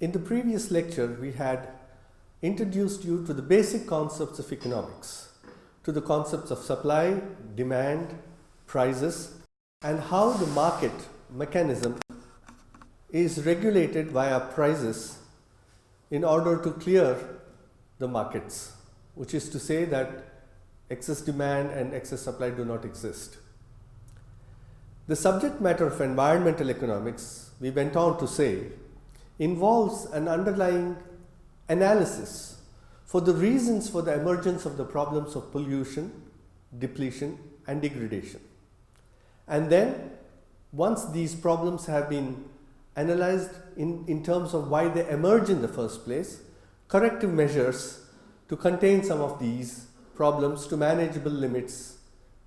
In the previous lecture, we had introduced you to the basic concepts of economics, to the concepts of supply, demand, prices, and how the market mechanism is regulated via prices in order to clear the markets, which is to say that excess demand and excess supply do not exist. The subject matter of environmental economics, we went on to say, involves an underlying analysis for the reasons for the emergence of the problems of pollution, depletion, and degradation. And then, once these problems have been analyzed in terms of why they emerge in the first place, corrective measures to contain some of these problems to manageable limits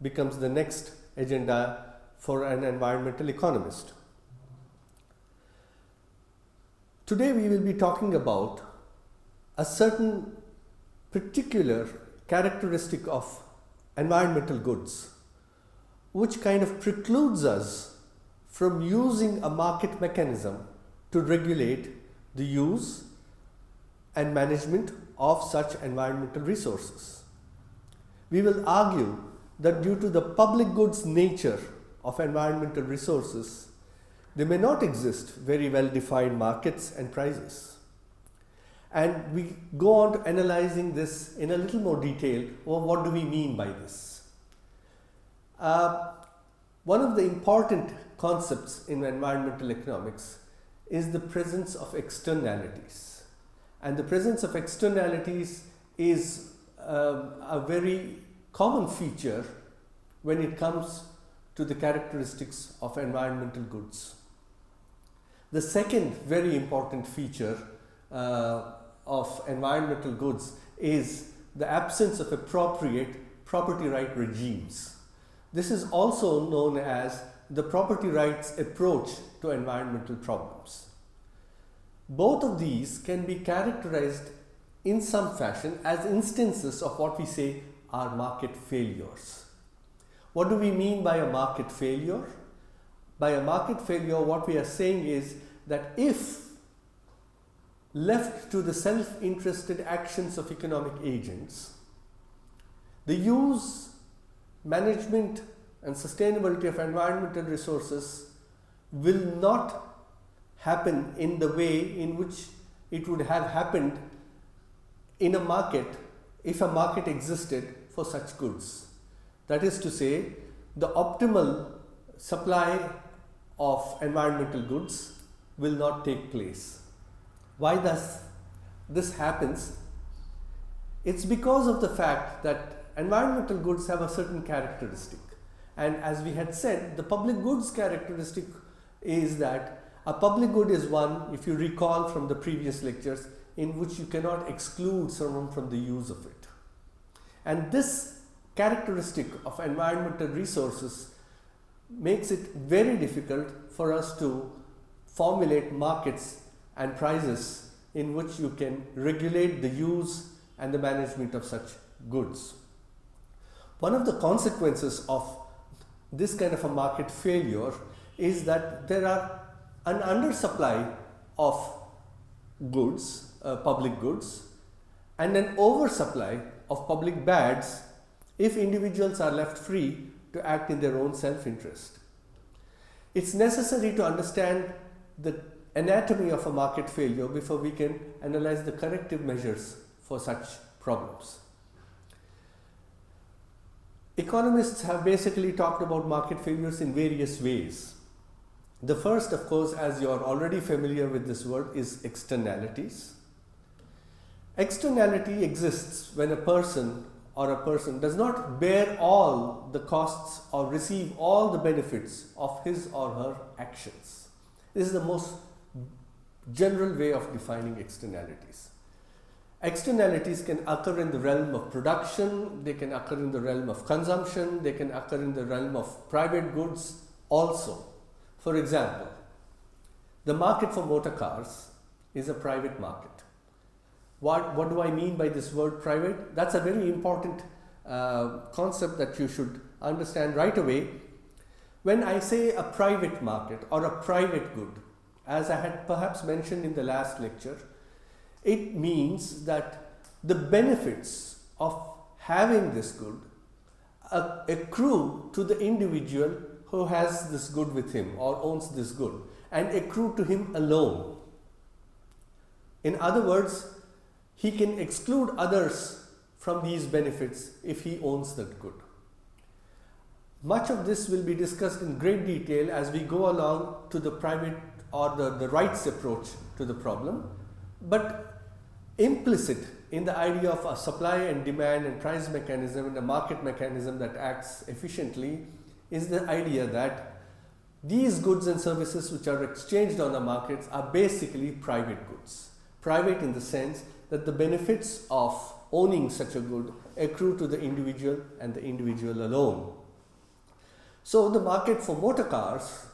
becomes the next agenda for an environmental economist. Today we will be talking about a certain particular characteristic of environmental goods which kind of precludes us from using a market mechanism to regulate the use and management of such environmental resources. We will argue that due to the public goods nature of environmental resources, there may not exist very well defined markets and prices. And we go on to analyzing this in a little more detail. Well, what do we mean by this? One of the important concepts in environmental economics is the presence of externalities. And the presence of externalities is a very common feature when it comes to the characteristics of environmental goods. The second very important feature of environmental goods is the absence of appropriate property right regimes. This is also known as the property rights approach to environmental problems. Both of these can be characterized in some fashion as instances of what we say are market failures. What do we mean by a market failure? By a market failure, what we are saying is that if left to the self-interested actions of economic agents, the use, management, and sustainability of environmental resources will not happen in the way in which it would have happened in a market if a market existed for such goods. That is to say, the optimal supply of environmental goods will not take place. Why does this happens? It's because of the fact that environmental goods have a certain characteristic. And as we had said, the public goods characteristic is that a public good is one, if you recall from the previous lectures, in which you cannot exclude someone from the use of it. And this characteristic of environmental resources makes it very difficult for us to formulate markets and prices in which you can regulate the use and the management of such goods. One of the consequences of this kind of a market failure is that there are an undersupply of goods, public goods, and an oversupply of public bads if individuals are left free to act in their own self-interest. It's necessary to understand the anatomy of a market failure before we can analyze the corrective measures for such problems. Economists have basically talked about market failures in various ways. The first, of course, as you are already familiar with this word, is externalities. Externality exists when a person does not bear all the costs or receive all the benefits of his or her actions. This is the most general way of defining externalities. Externalities can occur in the realm of production, they can occur in the realm of consumption, they can occur in the realm of private goods also. For example, the market for motor cars is a private market. What do I mean by this word private? That's a very important concept that you should understand right away. When I say a private market or a private good, as I had perhaps mentioned in the last lecture, it means that the benefits of having this good accrue to the individual who has this good with him or owns this good, and accrue to him alone. In other words, he can exclude others from these benefits if he owns that good. Much of this will be discussed in great detail as we go along to the private or the rights approach to the problem, but implicit in the idea of a supply and demand and price mechanism and a market mechanism that acts efficiently is the idea that these goods and services which are exchanged on the markets are basically private goods. Private in the sense that the benefits of owning such a good accrue to the individual and the individual alone. So the market for motor cars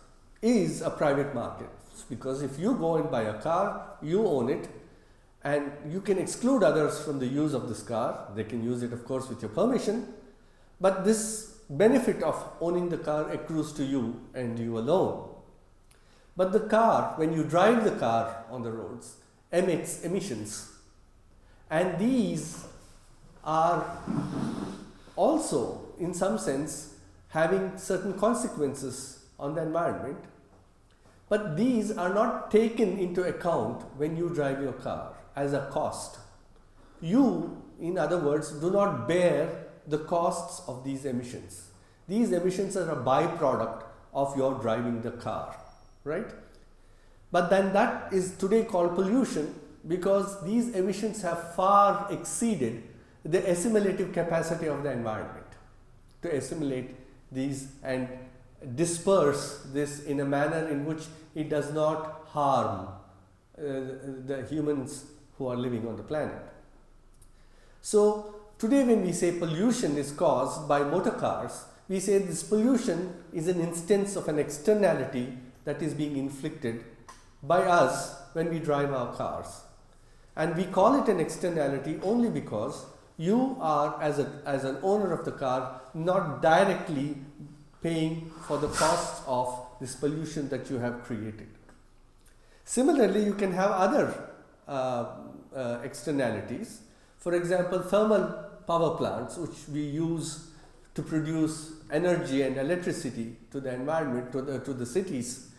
is a private market, because if you go and buy a car, you own it, and you can exclude others from the use of this car. They can use it, of course, with your permission, but this benefit of owning the car accrues to you and you alone. But the car, when you drive the car on the roads, emits emissions, and these are also in some sense having certain consequences on the environment, but these are not taken into account when you drive your car as a cost. You, in other words, do not bear the costs of these emissions. These emissions are a byproduct of your driving the car, right? But then that is today called pollution, because these emissions have far exceeded the assimilative capacity of the environment to assimilate these and disperse this in a manner in which it does not harm the humans who are living on the planet. So today when we say pollution is caused by motor cars, we say this pollution is an instance of an externality that is being inflicted by us when we drive our cars. And we call it an externality only because you are, as an owner of the car, not directly paying for the costs of this pollution that you have created. Similarly, you can have other externalities. For example, thermal power plants, which we use to produce energy and electricity to the environment, to the cities,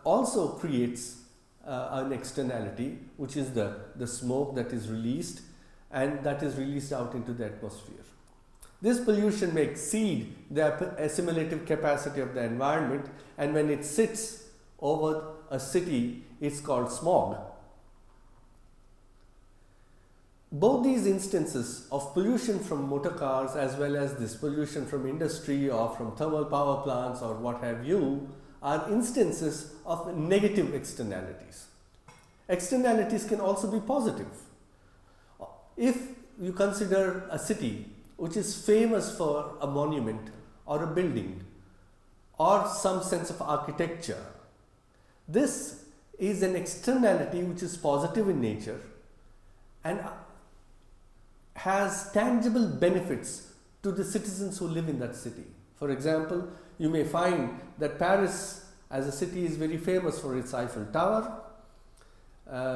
also creates an externality, which is the smoke that is released, and that is released out into the atmosphere. This pollution may exceed the assimilative capacity of the environment, and when it sits over a city, it's called smog. Both these instances of pollution from motor cars as well as this pollution from industry or from thermal power plants or what have you are instances of negative externalities. Externalities can also be positive. If you consider a city which is famous for a monument or a building or some sense of architecture, this is an externality which is positive in nature and has tangible benefits to the citizens who live in that city. For example, you may find that Paris as a city is very famous for its Eiffel Tower.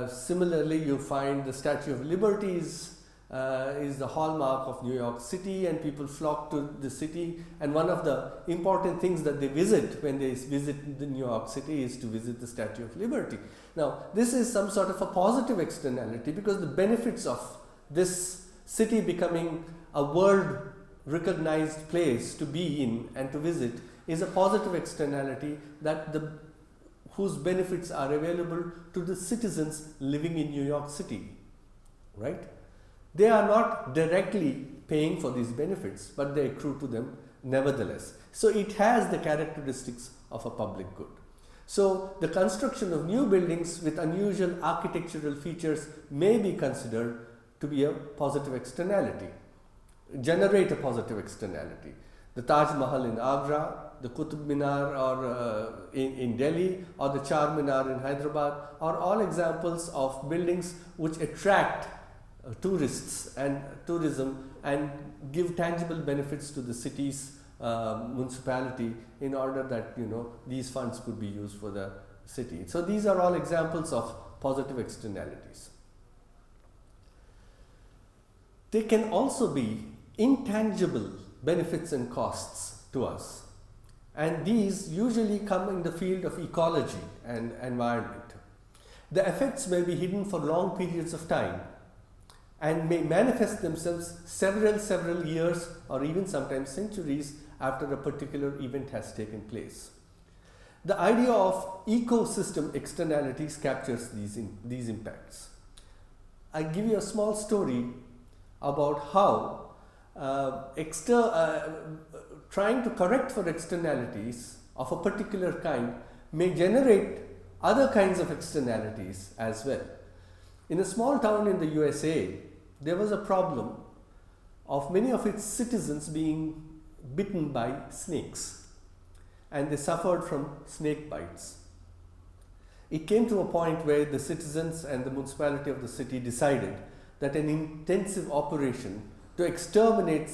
Similarly, you find the Statue of Liberty is the hallmark of New York City, and people flock to the city, and one of the important things that they visit when they visit the New York City is to visit the Statue of Liberty. Now, this is some sort of a positive externality because the benefits of this city becoming a world recognized place to be in and to visit is a positive externality that whose benefits are available to the citizens living in New York City, right? They are not directly paying for these benefits, but they accrue to them nevertheless. So it has the characteristics of a public good. So the construction of new buildings with unusual architectural features may be considered to be a positive externality, generate a positive externality. The Taj Mahal in Agra, the Qutub Minar or in Delhi, or the Char Minar in Hyderabad are all examples of buildings which attract tourists and tourism and give tangible benefits to the city's municipality in order that these funds could be used for the city. So these are all examples of positive externalities. There can also be intangible benefits and costs to us, and these usually come in the field of ecology and environment. The effects may be hidden for long periods of time and may manifest themselves several years or even sometimes centuries after a particular event has taken place. The idea of ecosystem externalities captures these impacts. I give you a small story about how trying to correct for externalities of a particular kind may generate other kinds of externalities as well. In a small town in the USA, there was a problem of many of its citizens being bitten by snakes, and they suffered from snake bites. It came to a point where the citizens and the municipality of the city decided that an intensive operation to exterminate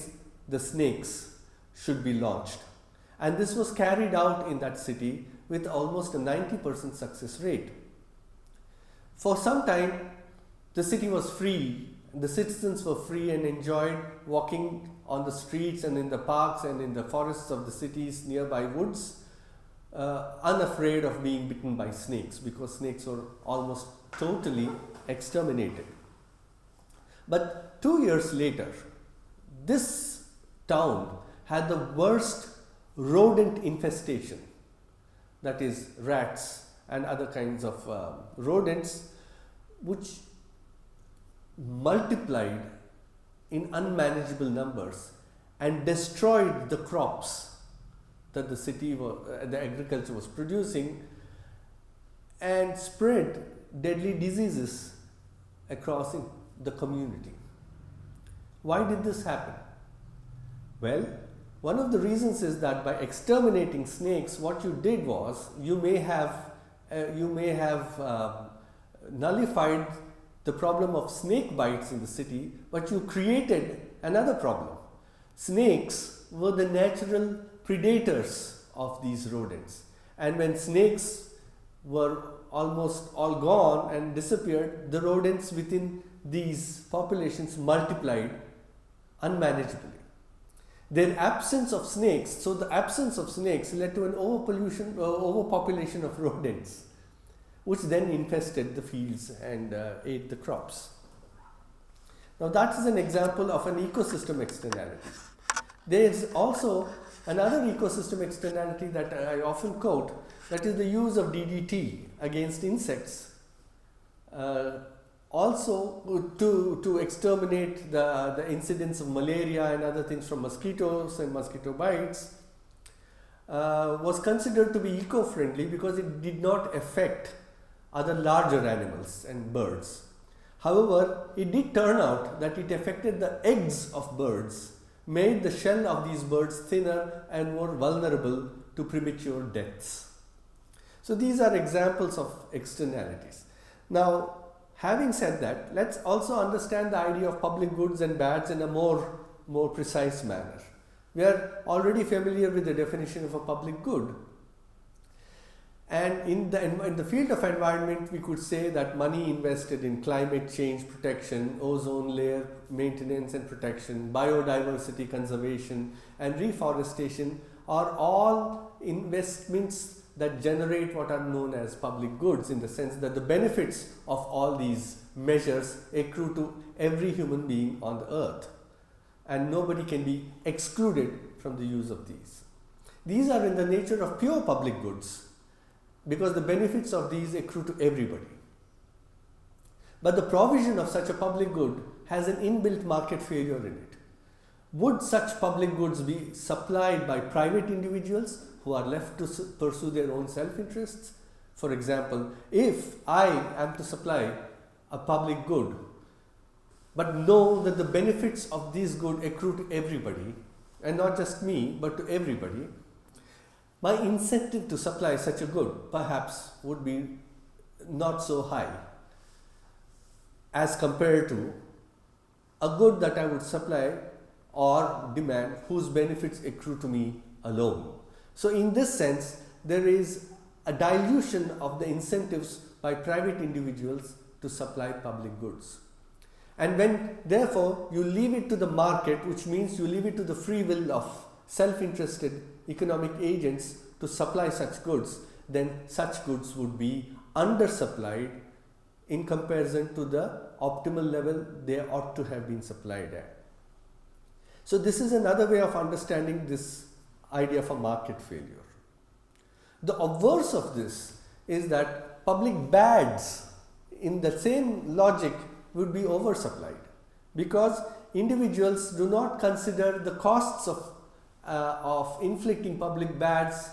the snakes should be launched, and this was carried out in that city with almost a 90% success rate. For some time, the city was free, the citizens were free and enjoyed walking on the streets and in the parks and in the forests of the city's nearby woods, unafraid of being bitten by snakes, because snakes were almost totally exterminated. But 2 years later, this town had the worst rodent infestation, that is rats and other kinds of rodents, which multiplied in unmanageable numbers and destroyed the crops that the city, the agriculture was producing, and spread deadly diseases across the community. Why did this happen? Well, one of the reasons is that by exterminating snakes, what you did was you may have nullified the problem of snake bites in the city, but you created another problem. Snakes were the natural predators of these rodents, and when snakes were almost all gone and disappeared, the rodents within these populations multiplied unmanageably. Their absence of snakes, so the absence of snakes led to an overpopulation of rodents, which then infested the fields and ate the crops. Now that is an example of an ecosystem externality. There is also another ecosystem externality that I often quote, that is the use of DDT against insects, also to exterminate the incidence of malaria and other things from mosquitoes and mosquito bites, was considered to be eco-friendly because it did not affect other larger animals and birds. However, it did turn out that it affected the eggs of birds, made the shell of these birds thinner and more vulnerable to premature deaths. So these are examples of externalities. Now, having said that, let's also understand the idea of public goods and bads in a more precise manner. We are already familiar with the definition of a public good. And in the field of environment, we could say that money invested in climate change protection, ozone layer maintenance and protection, biodiversity conservation, and reforestation are all investments that generate what are known as public goods, in the sense that the benefits of all these measures accrue to every human being on the earth, and nobody can be excluded from the use of these. These are in the nature of pure public goods, because the benefits of these accrue to everybody. But the provision of such a public good has an inbuilt market failure in it. Would such public goods be supplied by private individuals who are left to pursue their own self-interests? For example, if I am to supply a public good, but know that the benefits of this good accrue to everybody, and not just me, but to everybody, my incentive to supply such a good perhaps would be not so high as compared to a good that I would supply or demand whose benefits accrue to me alone. So in this sense, there is a dilution of the incentives by private individuals to supply public goods. And when therefore you leave it to the market, which means you leave it to the free will of self-interested economic agents to supply such goods, then such goods would be undersupplied in comparison to the optimal level they ought to have been supplied at. So this is another way of understanding this idea of a market failure. The obverse of this is that public bads in the same logic would be oversupplied, because individuals do not consider the costs of inflicting public bads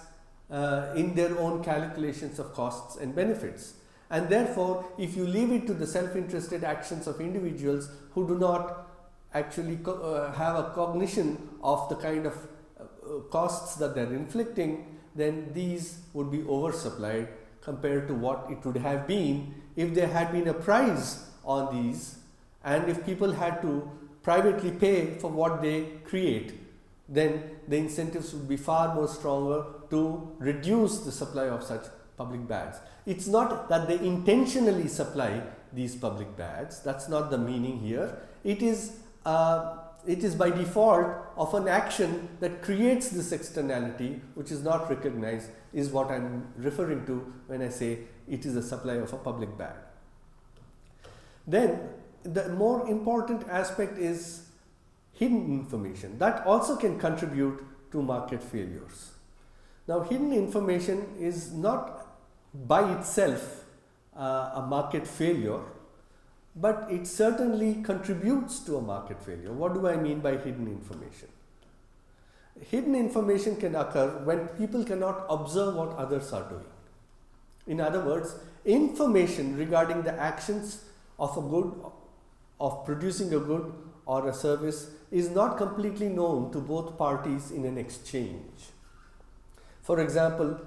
in their own calculations of costs and benefits. And therefore, if you leave it to the self-interested actions of individuals who do not actually have a cognition of the kind of costs that they are inflicting, then these would be oversupplied compared to what it would have been if there had been a price on these, and if people had to privately pay for what they create, then the incentives would be far more stronger to reduce the supply of such public bads. It's not that they intentionally supply these public bads, that's not the meaning here. It is by default of an action that creates this externality, which is not recognized, is what I'm referring to when I say it is a supply of a public bad. Then the more important aspect is hidden information that also can contribute to market failures. Now, hidden information is not by itself a market failure, but it certainly contributes to a market failure. What do I mean by hidden information? Hidden information can occur when people cannot observe what others are doing. In other words, information regarding the actions of a good, of producing a good or a service, is not completely known to both parties in an exchange. For example,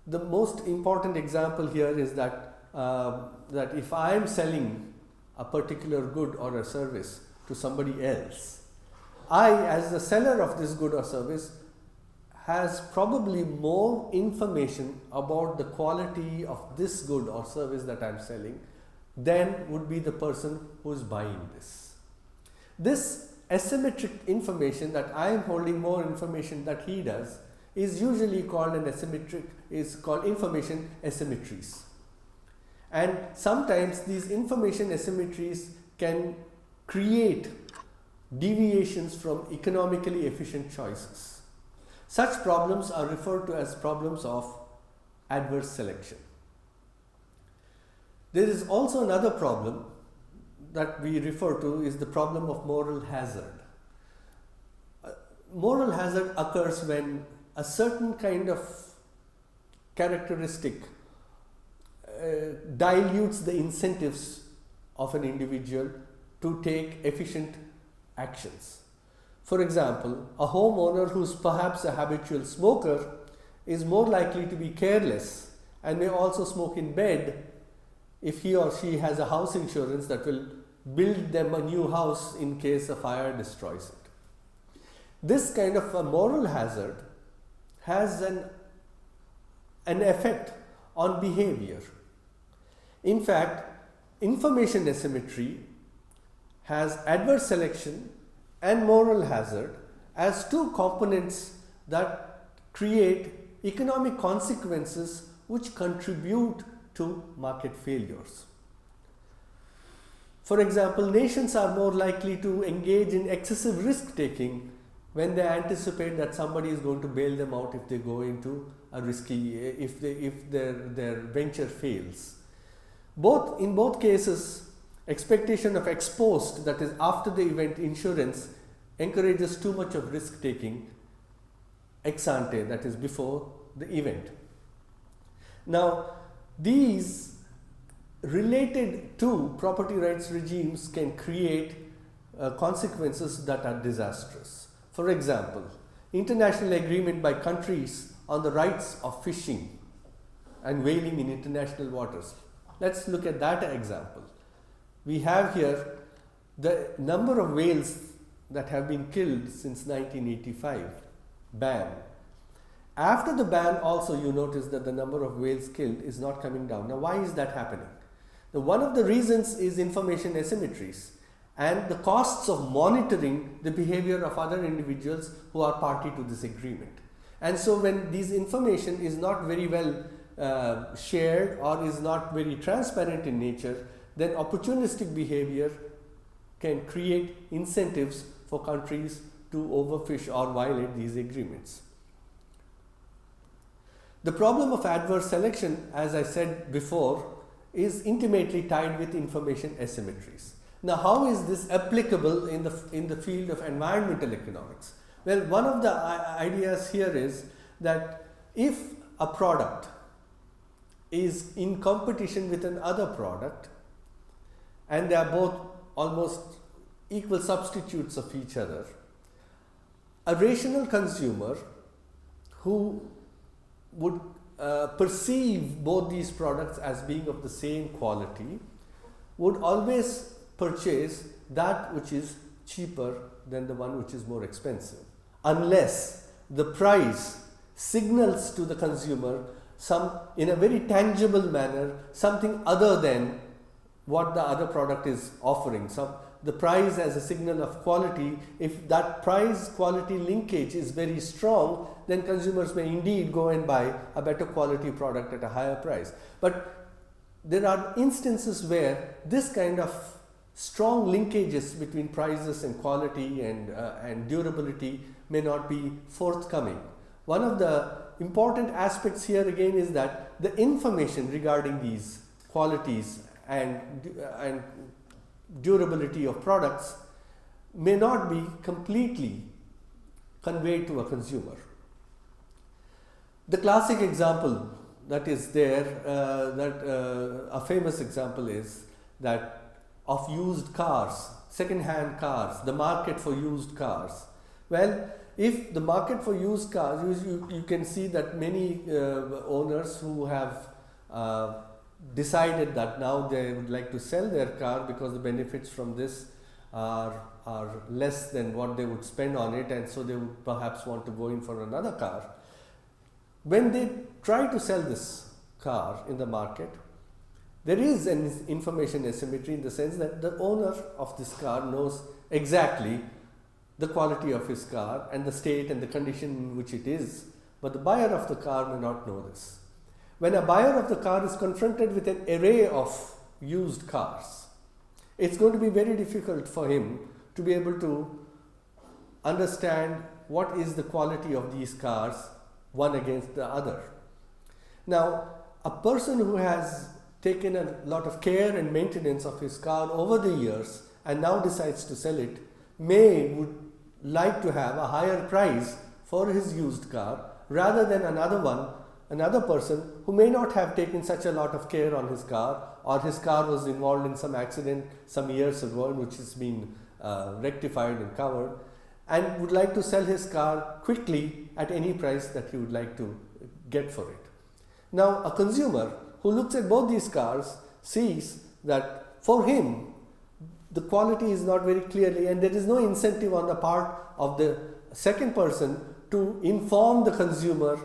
the most important example here is that if I am selling a particular good or a service to somebody else, I, as the seller of this good or service, has probably more information about the quality of this good or service that I am selling than would be the person who is buying this. This asymmetric information, that I am holding more information that he does, is usually called information asymmetries. And sometimes these information asymmetries can create deviations from economically efficient choices. Such problems are referred to as problems of adverse selection. There is also another problem that we refer to is the problem of moral hazard. Moral hazard occurs when a certain kind of characteristic dilutes the incentives of an individual to take efficient actions. For example, a homeowner who is perhaps a habitual smoker is more likely to be careless and may also smoke in bed if he or she has a house insurance that will build them a new house in case a fire destroys it. This kind of a moral hazard has an effect on behavior. In fact, information asymmetry has adverse selection and moral hazard as two components that create economic consequences which contribute to market failures. For example, nations are more likely to engage in excessive risk taking when they anticipate that somebody is going to bail them out if they go into a risky, if their venture fails. In both cases, expectation of ex post, that is after the event insurance, encourages too much of risk taking ex ante, that is before the event. Now, these related to property rights regimes can create consequences that are disastrous. For example, international agreement by countries on the rights of fishing and whaling in international waters. Let's look at that example. We have here the number of whales that have been killed since 1985, ban, After the ban also, you notice that the number of whales killed is not coming down. Now, why is that happening? Now, one of the reasons is information asymmetries and the costs of monitoring the behavior of other individuals who are party to this agreement. And so when this information is not very well shared or is not very transparent in nature, then opportunistic behavior can create incentives for countries to overfish or violate these agreements. The problem of adverse selection, as I said before, is intimately tied with information asymmetries. Now, how is this applicable in the field of environmental economics? Well, one of the ideas here is that if a product is in competition with another product and they are both almost equal substitutes of each other, a rational consumer who would perceive both these products as being of the same quality would always purchase that which is cheaper than the one which is more expensive, unless the price signals to the consumer in a very tangible manner something other than what the other product is offering. The price as a signal of quality, if that price quality linkage is very strong, then consumers may indeed go and buy a better quality product at a higher price. But there are instances where this kind of strong linkages between prices and quality and durability may not be forthcoming. One of the important aspects here again is that the information regarding these qualities and durability of products may not be completely conveyed to a consumer. The classic example that is there, a famous example is that of used cars, second-hand cars, the market for used cars. Well, if the market for used cars, you can see that many owners who have decided that now they would like to sell their car because the benefits from this are less than what they would spend on it, and so they would perhaps want to go in for another car. When they try to sell this car in the market, there is an information asymmetry in the sense that the owner of this car knows exactly the quality of his car and the state and the condition in which it is, but the buyer of the car may not know this. When a buyer of the car is confronted with an array of used cars, it's going to be very difficult for him to be able to understand what is the quality of these cars one against the other. Now, a person who has taken a lot of care and maintenance of his car over the years and now decides to sell it would like to have a higher price for his used car rather than another person who may not have taken such a lot of care on his car, or his car was involved in some accident some years ago which has been rectified and covered, and would like to sell his car quickly at any price that he would like to get for it. Now, a consumer who looks at both these cars sees that for him the quality is not very clearly, and there is no incentive on the part of the second person to inform the consumer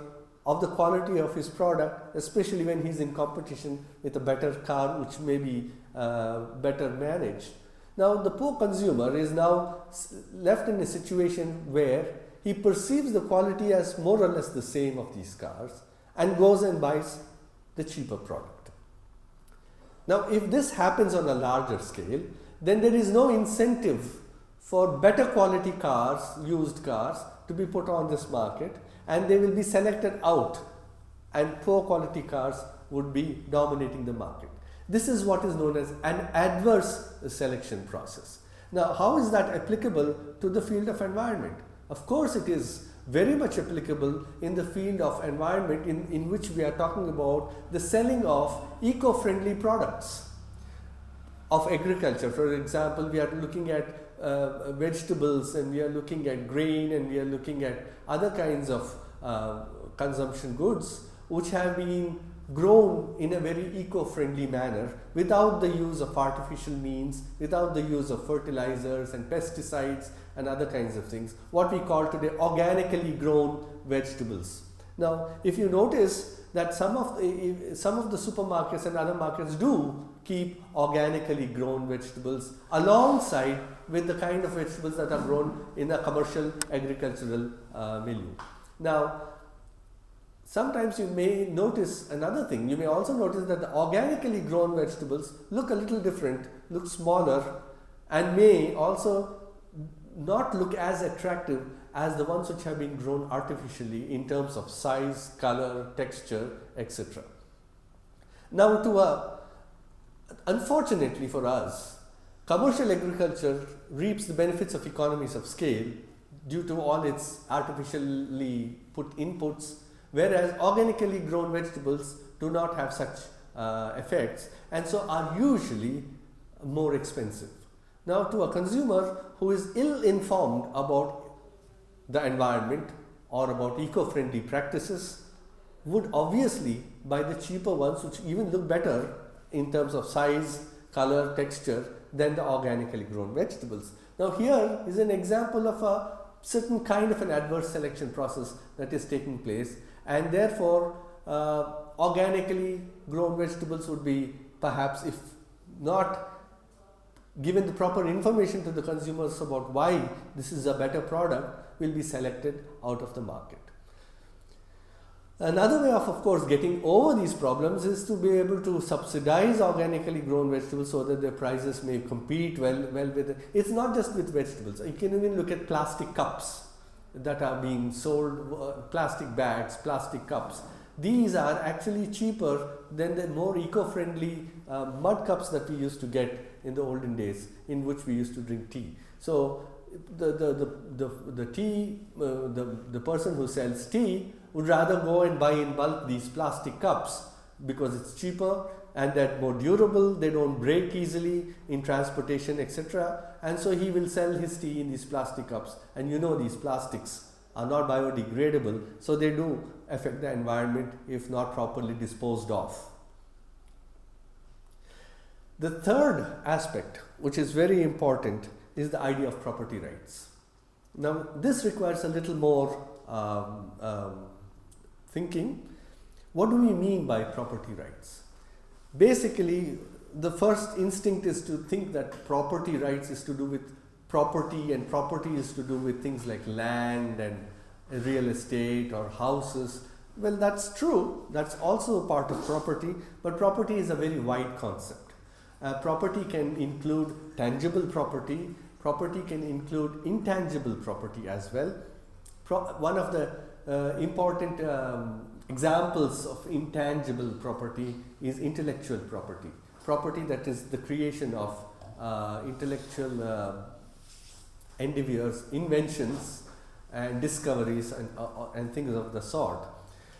of the quality of his product, especially when he is in competition with a better car which may be better managed. Now, the poor consumer is now left in a situation where he perceives the quality as more or less the same of these cars and goes and buys the cheaper product. Now, if this happens on a larger scale, then there is no incentive for better quality cars, used cars, to be put on this market, and they will be selected out, and poor quality cars would be dominating the market. This is what is known as an adverse selection process. Now, how is that applicable to the field of environment? Of course, it is very much applicable in the field of environment in which we are talking about the selling of eco-friendly products of agriculture. For example, we are looking at vegetables, and we are looking at grain, and we are looking at other kinds of consumption goods which have been grown in a very eco-friendly manner without the use of artificial means, without the use of fertilizers and pesticides and other kinds of things, what we call today organically grown vegetables. Now, if you notice that some of the supermarkets and other markets do keep organically grown vegetables alongside with the kind of vegetables that are grown in a commercial agricultural milieu. Now, sometimes you may notice another thing. You may also notice that the organically grown vegetables look a little different, look smaller, and may also not look as attractive as the ones which have been grown artificially in terms of size, color, texture, etc. Now, unfortunately for us, commercial agriculture reaps the benefits of economies of scale due to all its artificially put inputs, whereas organically grown vegetables do not have such effects and so are usually more expensive. Now, to a consumer who is ill-informed about the environment or about eco-friendly practices, would obviously buy the cheaper ones which even look better in terms of size, color, texture than the organically grown vegetables. Now, here is an example of a certain kind of an adverse selection process that is taking place, and therefore organically grown vegetables would be perhaps, if not given the proper information to the consumers about why this is a better product, will be selected out of the market. Another way of course, getting over these problems is to be able to subsidize organically grown vegetables so that their prices may compete well with it. It's not just with vegetables. You can even look at plastic cups that are being sold, plastic bags, plastic cups. These are actually cheaper than the more eco-friendly mud cups that we used to get in the olden days, in which we used to drink tea. So the person who sells tea would rather go and buy in bulk these plastic cups because it's cheaper and they're more durable, they don't break easily in transportation, etc. And so he will sell his tea in these plastic cups. And you know, these plastics are not biodegradable, so they do affect the environment if not properly disposed of. The third aspect, which is very important, is the idea of property rights. Now, this requires a little more thinking. What do we mean by property rights? Basically, the first instinct is to think that property rights is to do with property, and property is to do with things like land and real estate or houses. Well, that's true. That's also a part of property, but property is a very wide concept. Property can include tangible property. Property can include intangible property as well. One of the important examples of intangible property is intellectual property. Property that is the creation of intellectual endeavors, inventions and discoveries and things of the sort.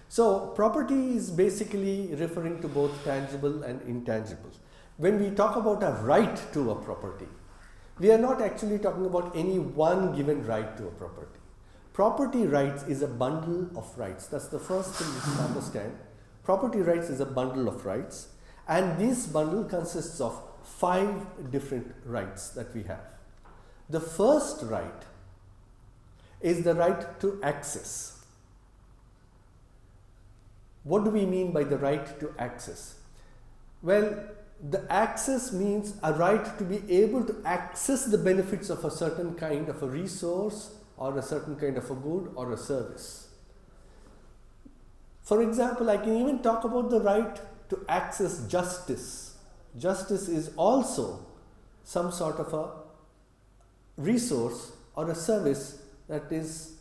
So, property is basically referring to both tangible and intangible. When we talk about a right to a property, we are not actually talking about any one given right to a property. Property rights is a bundle of rights. That's the first thing you should understand. Property rights is a bundle of rights, and this bundle consists of 5 different rights that we have. The first right is the right to access. What do we mean by the right to access? Well, the access means a right to be able to access the benefits of a certain kind of a resource or a certain kind of a good or a service. For example, I can even talk about the right to access justice. Justice is also some sort of a resource or a service that is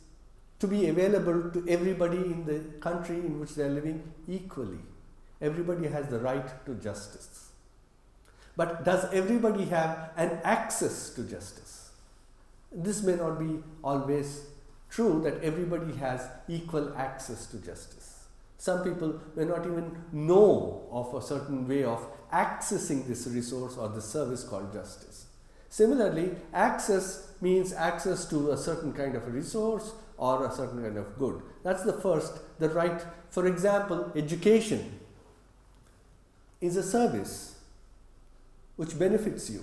to be available to everybody in the country in which they are living equally. Everybody has the right to justice. But does everybody have an access to justice? This may not be always true that everybody has equal access to justice. Some people may not even know of a certain way of accessing this resource or this service called justice. Similarly, access means access to a certain kind of a resource or a certain kind of good. That's the first, the right. For example, education is a service which benefits you.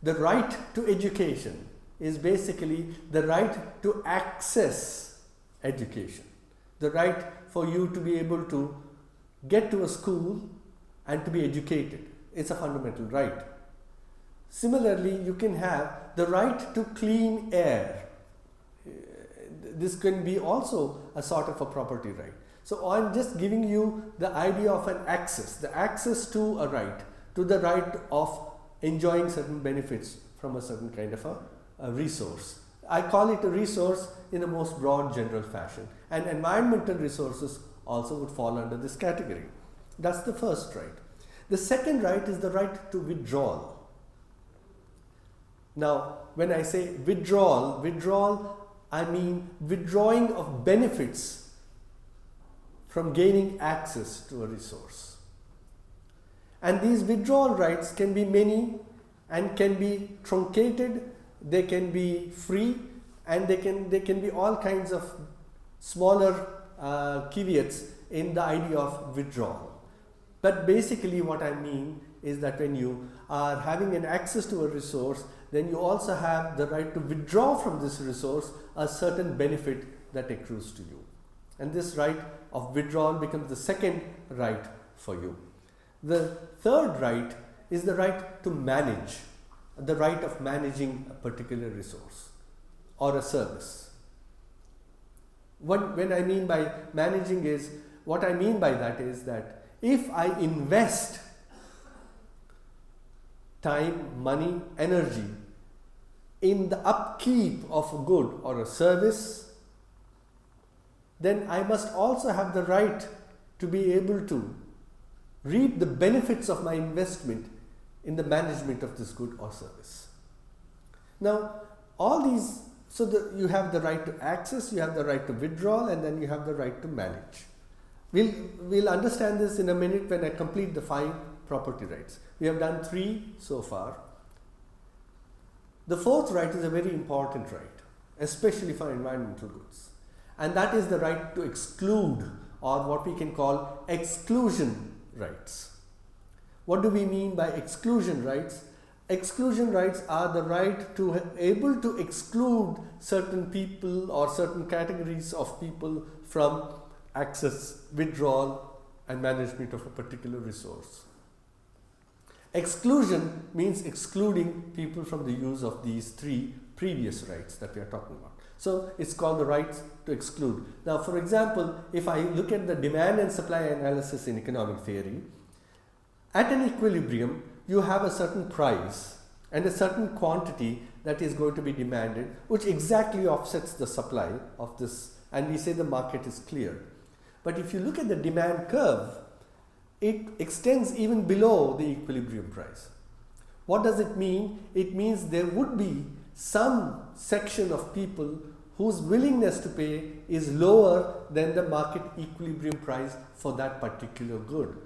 The right to education is basically the right to access education. The right for you to be able to get to a school and to be educated. It's a fundamental right. Similarly, you can have the right to clean air. This can be also a sort of a property right. So I'm just giving you the idea of an access, the access to a right, to the right of enjoying certain benefits from a certain kind of a resource. I call it a resource in a most broad general fashion, and environmental resources also would fall under this category. That's the first right. The second right is the right to withdrawal. Now, when I say withdrawal, I mean withdrawing of benefits from gaining access to a resource. And these withdrawal rights can be many and can be truncated, they can be free, and they can be all kinds of smaller caveats in the idea of withdrawal. But basically what I mean is that when you are having an access to a resource, then you also have the right to withdraw from this resource a certain benefit that accrues to you. And this right of withdrawal becomes the second right for you. The third right is the right to manage, the right of managing a particular resource or a service. When I mean by managing is, what I mean by that is that if I invest time, money, energy in the upkeep of a good or a service, then I must also have the right to be able to reap the benefits of my investment in the management of this good or service. Now, all these, you have the right to access, you have the right to withdrawal, and then you have the right to manage. We'll understand this in a minute when I complete the 5 property rights. We have done 3 so far. The fourth right is a very important right, especially for environmental goods, and that is the right to exclude, or what we can call exclusion rights. What do we mean by exclusion rights? Exclusion rights are the right to able to exclude certain people or certain categories of people from access, withdrawal, and management of a particular resource. Exclusion means excluding people from the use of these 3 previous rights that we are talking about. So it's called the right to exclude. Now, for example, if I look at the demand and supply analysis in economic theory, at an equilibrium, you have a certain price and a certain quantity that is going to be demanded, which exactly offsets the supply of this, and we say the market is clear. But if you look at the demand curve, it extends even below the equilibrium price. What does it mean? It means there would be some section of people whose willingness to pay is lower than the market equilibrium price for that particular good.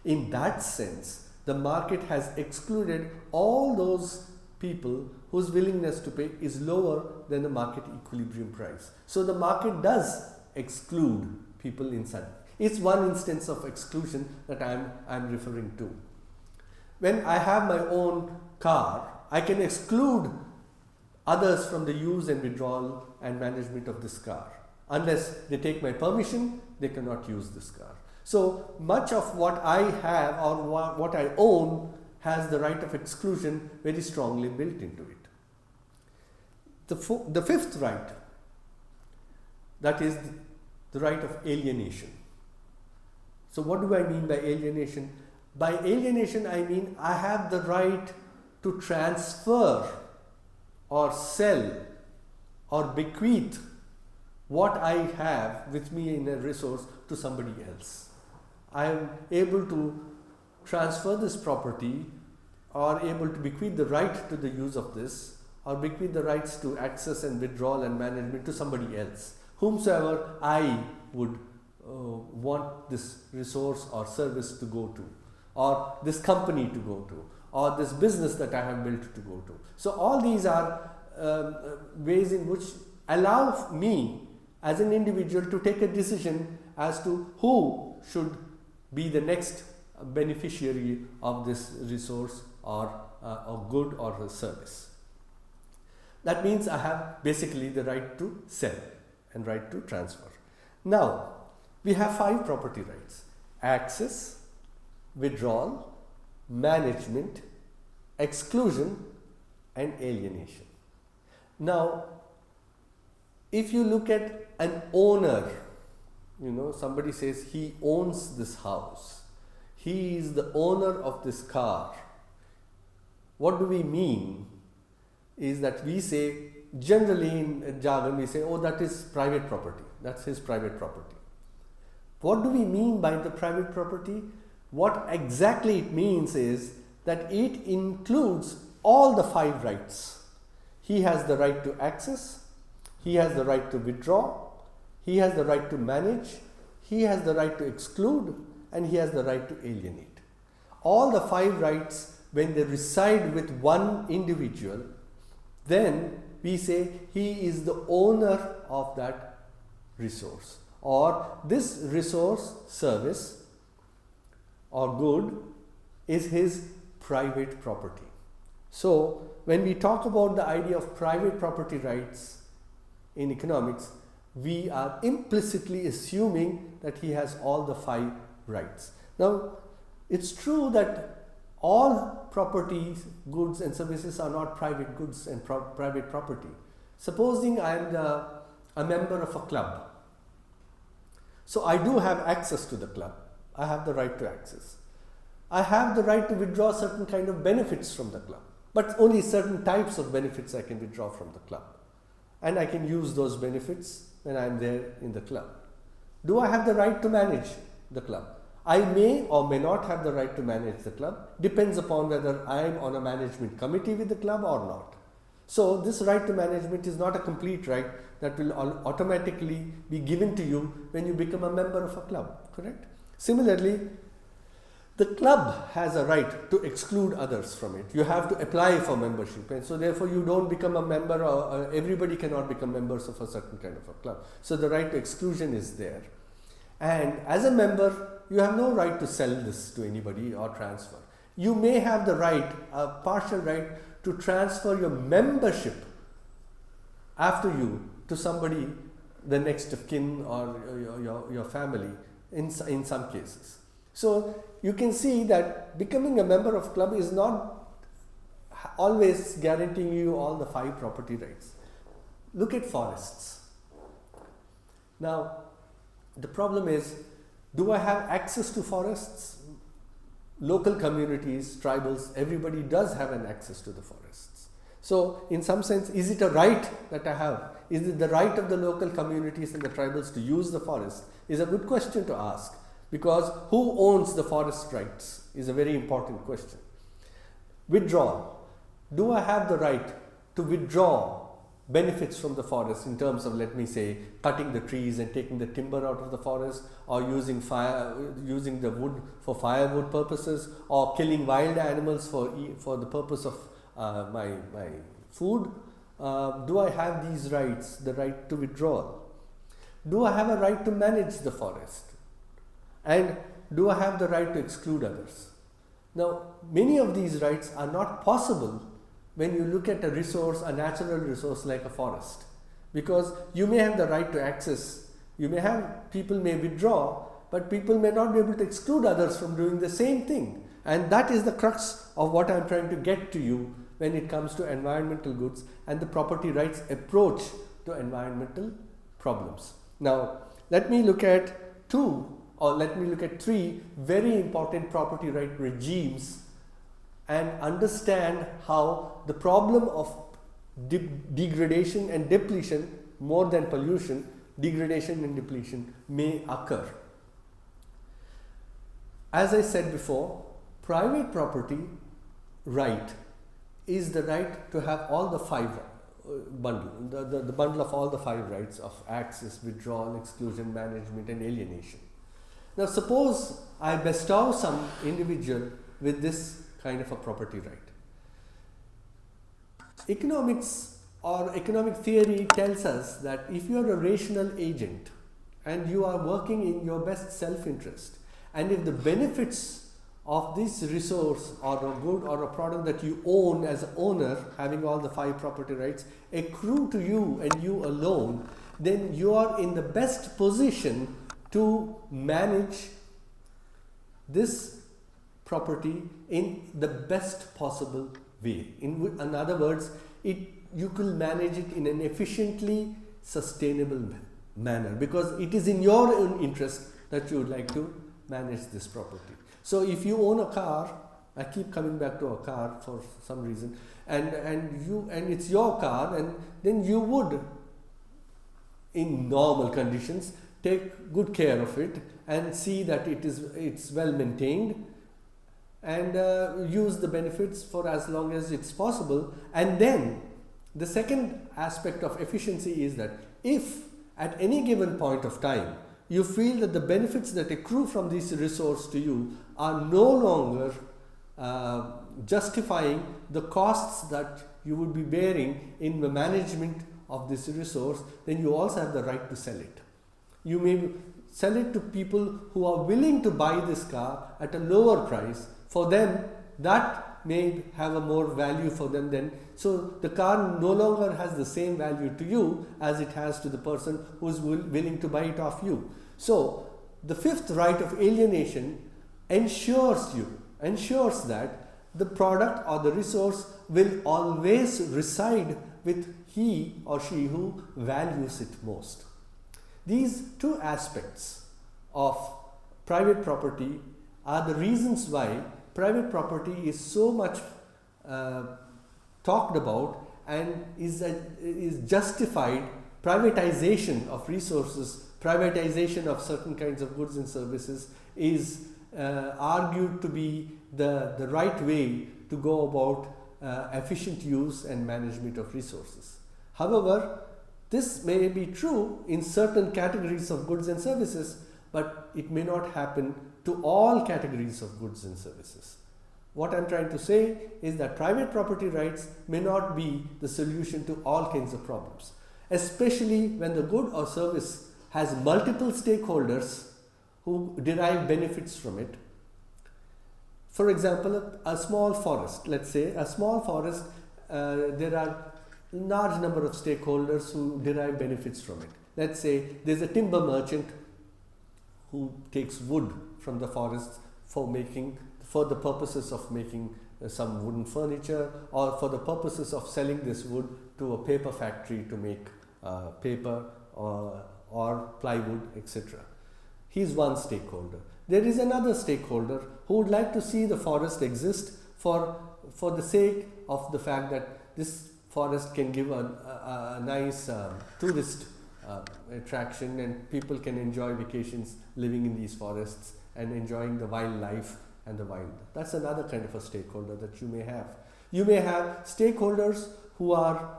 In that sense, the market has excluded all those people whose willingness to pay is lower than the market equilibrium price. So the market does exclude people inside. It's one instance of exclusion that I'm referring to. When I have my own car, I can exclude others from the use and withdrawal and management of this car. Unless they take my permission, they cannot use this car. So much of what I have or what I own has the right of exclusion very strongly built into it. The fifth right, that is the right of alienation. So what do I mean by alienation? By alienation, I mean I have the right to transfer or sell or bequeath what I have with me in a resource to somebody else. I am able to transfer this property or able to bequeath the right to the use of this or bequeath the rights to access and withdrawal and management to somebody else, whomsoever I would want this resource or service to go to, or this company to go to, or this business that I have built to go to. So all these are ways in which allow me as an individual to take a decision as to who should be the next beneficiary of this resource or a good or a service. That means I have basically the right to sell and right to transfer. Now, we have 5 property rights: access, withdrawal, management, exclusion, and alienation. Now, if you look at an owner, somebody says he owns this house, he is the owner of this car. What do we mean is that we say, generally in jargon we say, oh, that is private property, that's his private property. What do we mean by the private property? What exactly it means is that it includes all the 5 rights. He has the right to access, he has the right to withdraw, he has the right to manage, he has the right to exclude, and he has the right to alienate. All the 5 rights, when they reside with one individual, then we say he is the owner of that resource, or this resource, service or good is his private property. So when we talk about the idea of private property rights in economics, we are implicitly assuming that he has all the 5 rights. Now, it's true that all properties, goods and services are not private goods and private property. Supposing I am a member of a club. So I do have access to the club. I have the right to access. I have the right to withdraw certain kind of benefits from the club, but only certain types of benefits I can withdraw from the club. And I can use those benefits when I am there in the club. Do I have the right to manage the club? I may or may not have the right to manage the club, depends upon whether I am on a management committee with the club or not. So this right to management is not a complete right that will automatically be given to you when you become a member of a club, correct? Similarly, the club has a right to exclude others from it. You have to apply for membership, and so therefore you don't become a member, or everybody cannot become members of a certain kind of a club. So the right to exclusion is there. And as a member, you have no right to sell this to anybody or transfer. You may have the right, a partial right, to transfer your membership after you to somebody, the next of kin or your family in some cases. So you can see that becoming a member of club is not always guaranteeing you all the 5 property rights. Look at forests. Now, the problem is, do I have access to forests? Local communities, tribals, everybody does have an access to the forests. So in some sense, is it a right that I have? Is it the right of the local communities and the tribals to use the forest? Is a good question to ask, because who owns the forest rights is a very important question. Withdrawal. Do I have the right to withdraw benefits from the forest in terms of, let me say, cutting the trees and taking the timber out of the forest, or using the wood for firewood purposes, or killing wild animals for the purpose of my food? Do I have these rights, the right to withdrawal? Do I have a right to manage the forest? And do I have the right to exclude others? Now, many of these rights are not possible when you look at a resource, a natural resource like a forest, because you may have the right to access, people may withdraw, but people may not be able to exclude others from doing the same thing. And that is the crux of what I am trying to get to you when it comes to environmental goods and the property rights approach to environmental problems. Now, let me look at 3 very important property right regimes and understand how the problem of degradation and depletion, more than pollution, degradation and depletion may occur. As I said before, private property right is the right to have all the 5 the bundle of all the 5 rights of access, withdrawal, exclusion, management and alienation. Now suppose I bestow some individual with this kind of a property right. Economics or economic theory tells us that if you are a rational agent and you are working in your best self-interest, and if the benefits of this resource or a good or a product that you own as an owner, having all the 5 property rights, accrue to you and you alone, then you are in the best position to manage this property in the best possible way. In other words, you could manage it in an efficiently sustainable manner, because it is in your own interest that you would like to manage this property. So if you own a car, I keep coming back to a car for some reason, and it's your car, and then you would, in normal conditions, take good care of it and see that it's well maintained, and use the benefits for as long as it's possible. And then the second aspect of efficiency is that if at any given point of time you feel that the benefits that accrue from this resource to you are no longer justifying the costs that you would be bearing in the management of this resource, then you also have the right to sell it. You may sell it to people who are willing to buy this car at a lower price. For them, that may have a more value for them then. So the car no longer has the same value to you as it has to the person who is willing to buy it off you. So the fifth right of alienation ensures that the product or the resource will always reside with he or she who values it most. These two aspects of private property are the reasons why private property is so much talked about and is justified. Privatization of resources, privatization of certain kinds of goods and services is argued to be the right way to go about efficient use and management of resources. However, this may be true in certain categories of goods and services, but it may not happen to all categories of goods and services. What I am trying to say is that private property rights may not be the solution to all kinds of problems, especially when the good or service has multiple stakeholders who derive benefits from it. For example, a small forest, let's say a small forest, there are large number of stakeholders who derive benefits from it. Let's say there's a timber merchant who takes wood from the forests for the purposes of making some wooden furniture, or for the purposes of selling this wood to a paper factory to make paper or plywood, etc. He is one stakeholder. There is another stakeholder who would like to see the forest exist for the sake of the fact that this forest can give a nice tourist attraction, and people can enjoy vacations living in these forests and enjoying the wildlife and the wild. That's another kind of a stakeholder that you may have. You may have stakeholders who are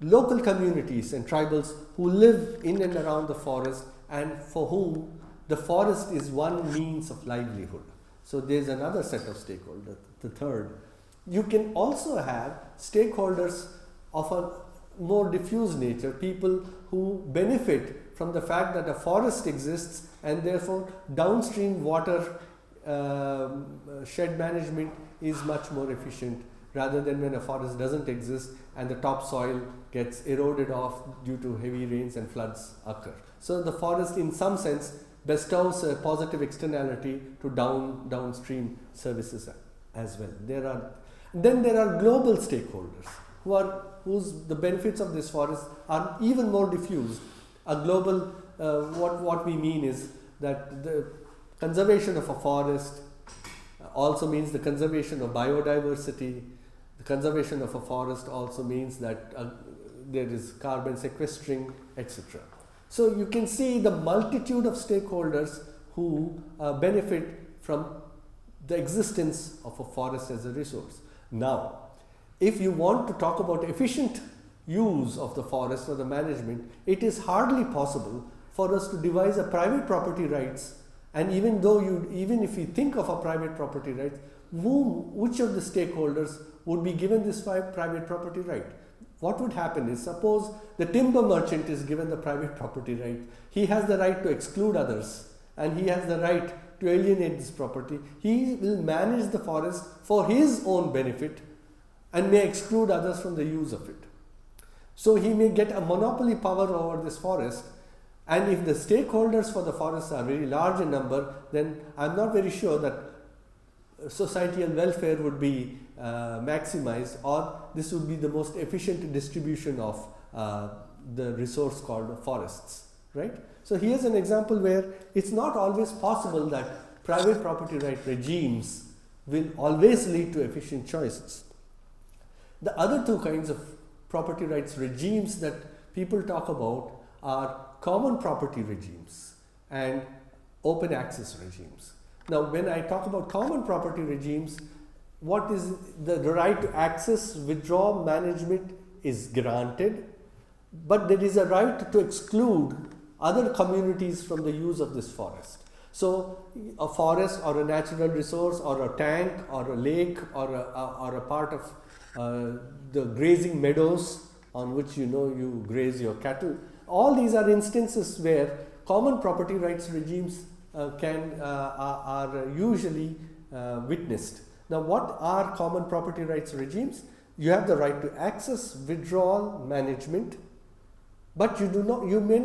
local communities and tribals who live in and around the forest, and for whom the forest is one means of livelihood. So there's another set of stakeholders, the third. You can also have stakeholders of a more diffuse nature, people who benefit from the fact that a forest exists, and therefore downstream water shed management is much more efficient, rather than when a forest doesn't exist and the topsoil gets eroded off due to heavy rains and floods occur. So the forest in some sense bestows a positive externality to downstream services as well. There are global stakeholders whose the benefits of this forest are even more diffused. A global, what we mean is that the conservation of a forest also means the conservation of biodiversity. The conservation of a forest also means that there is carbon sequestering, etc. So you can see the multitude of stakeholders who benefit from the existence of a forest as a resource. Now, if you want to talk about efficient use of the forest or the management, it is hardly possible for us to devise a private property rights. And even if you think of a private property rights, which of the stakeholders would be given this private property right? What would happen is, suppose the timber merchant is given the private property right. He has the right to exclude others, and he has the right to alienate this property. He will manage the forest for his own benefit and may exclude others from the use of it. So he may get a monopoly power over this forest, And if the stakeholders for the forests are very large in number, then I'm not very sure that societal welfare would be maximized, or this would be the most efficient distribution of the resource called forests, right? So here's an example where it's not always possible that private property right regimes will always lead to efficient choices. The other two kinds of property rights regimes that people talk about are common property regimes and open access regimes. Now, when I talk about common property regimes, what is the right to access, withdraw, management is granted, but there is a right to exclude other communities from the use of this forest. So, a forest or a natural resource or a tank or a lake or a part of the grazing meadows on which you graze your cattle, all these are instances where common property rights regimes are usually witnessed. Now, what are common property rights regimes? You have the right to access, withdrawal, management, but you may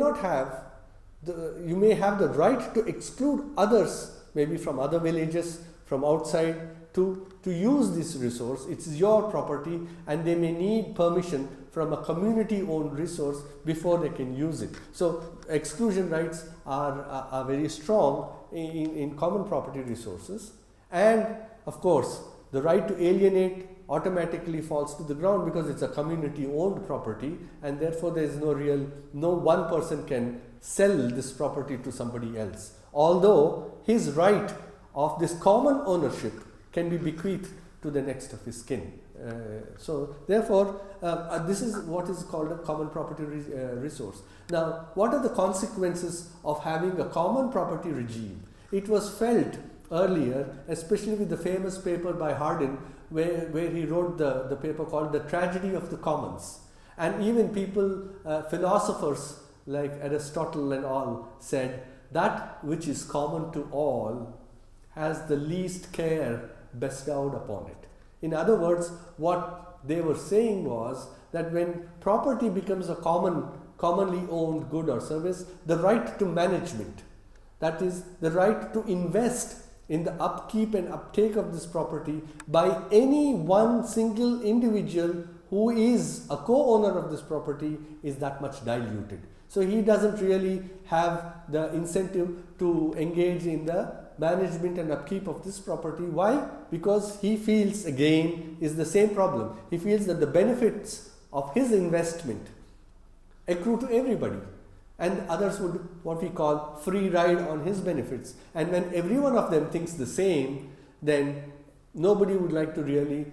have the right to exclude others, maybe from other villages, from outside, to use this resource. It's your property, and they may need permission from a community-owned resource before they can use it. So exclusion rights are very strong in common property resources. And of course, the right to alienate automatically falls to the ground because it's a community-owned property, and therefore there is no one person can sell this property to somebody else. Although his right of this common ownership can be bequeathed to the next of his kin. So therefore, this is what is called a common property resource. Now, what are the consequences of having a common property regime? It was felt earlier, especially with the famous paper by Hardin, where he wrote the paper called The Tragedy of the Commons. And even people, philosophers like Aristotle and all, said that which is common to all has the least care bestowed upon it. In other words, what they were saying was that when property becomes a commonly owned good or service, the right to management, that is, the right to invest in the upkeep and uptake of this property by any one single individual who is a co-owner of this property, is that much diluted. So he doesn't really have the incentive to engage in the management and upkeep of this property. Why? Because he feels, again, is the same problem. He feels that the benefits of his investment accrue to everybody, and others would, what we call, free ride on his benefits. And when every one of them thinks the same, then nobody would like to really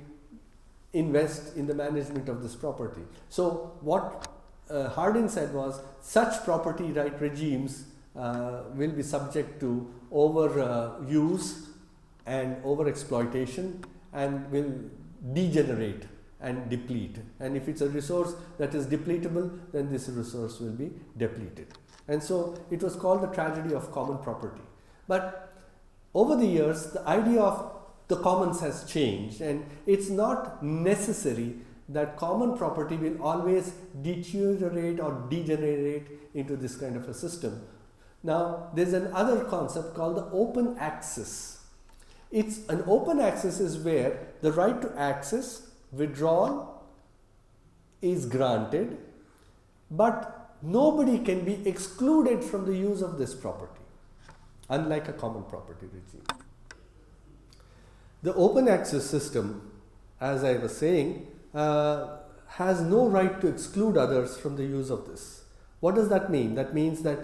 invest in the management of this property. So what Hardin said was, such property right regimes will be subject to overuse and overexploitation, and will degenerate and deplete. And if it's a resource that is depletable, then this resource will be depleted. And so it was called the tragedy of common property. But over the years, the idea of the commons has changed, and it's not necessary that common property will always deteriorate or degenerate into this kind of a system. Now, there's another concept called the open access. It's an open access is where the right to access, withdrawal is granted, but nobody can be excluded from the use of this property, unlike a common property regime. The open access system, as I was saying, has no right to exclude others from the use of this. What does that mean? That means that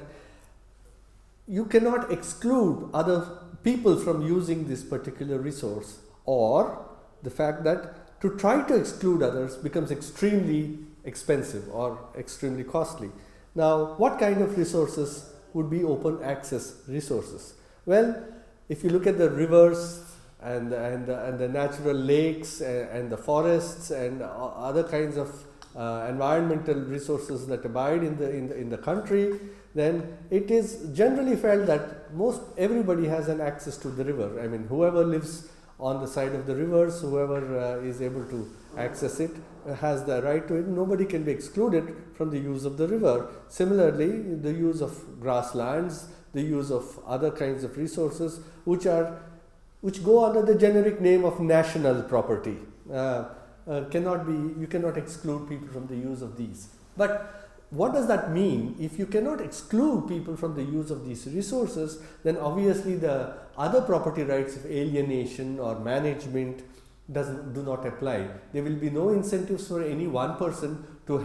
you cannot exclude other people from using this particular resource, or the fact that to try to exclude others becomes extremely expensive or extremely costly. Now, what kind of resources would be open access resources? Well, if you look at the rivers and the natural lakes and the forests and other kinds of environmental resources that abide in the country, then it is generally felt that everybody has an access to the river. I mean, whoever lives on the side of the rivers, whoever is able to access it, has the right to it. Nobody can be excluded from the use of the river. Similarly, the use of grasslands, the use of other kinds of resources which go under the generic name of national property. You cannot exclude people from the use of these. But what does that mean? If you cannot exclude people from the use of these resources, then obviously the other property rights of alienation or management do not apply. There will be no incentives for any one person to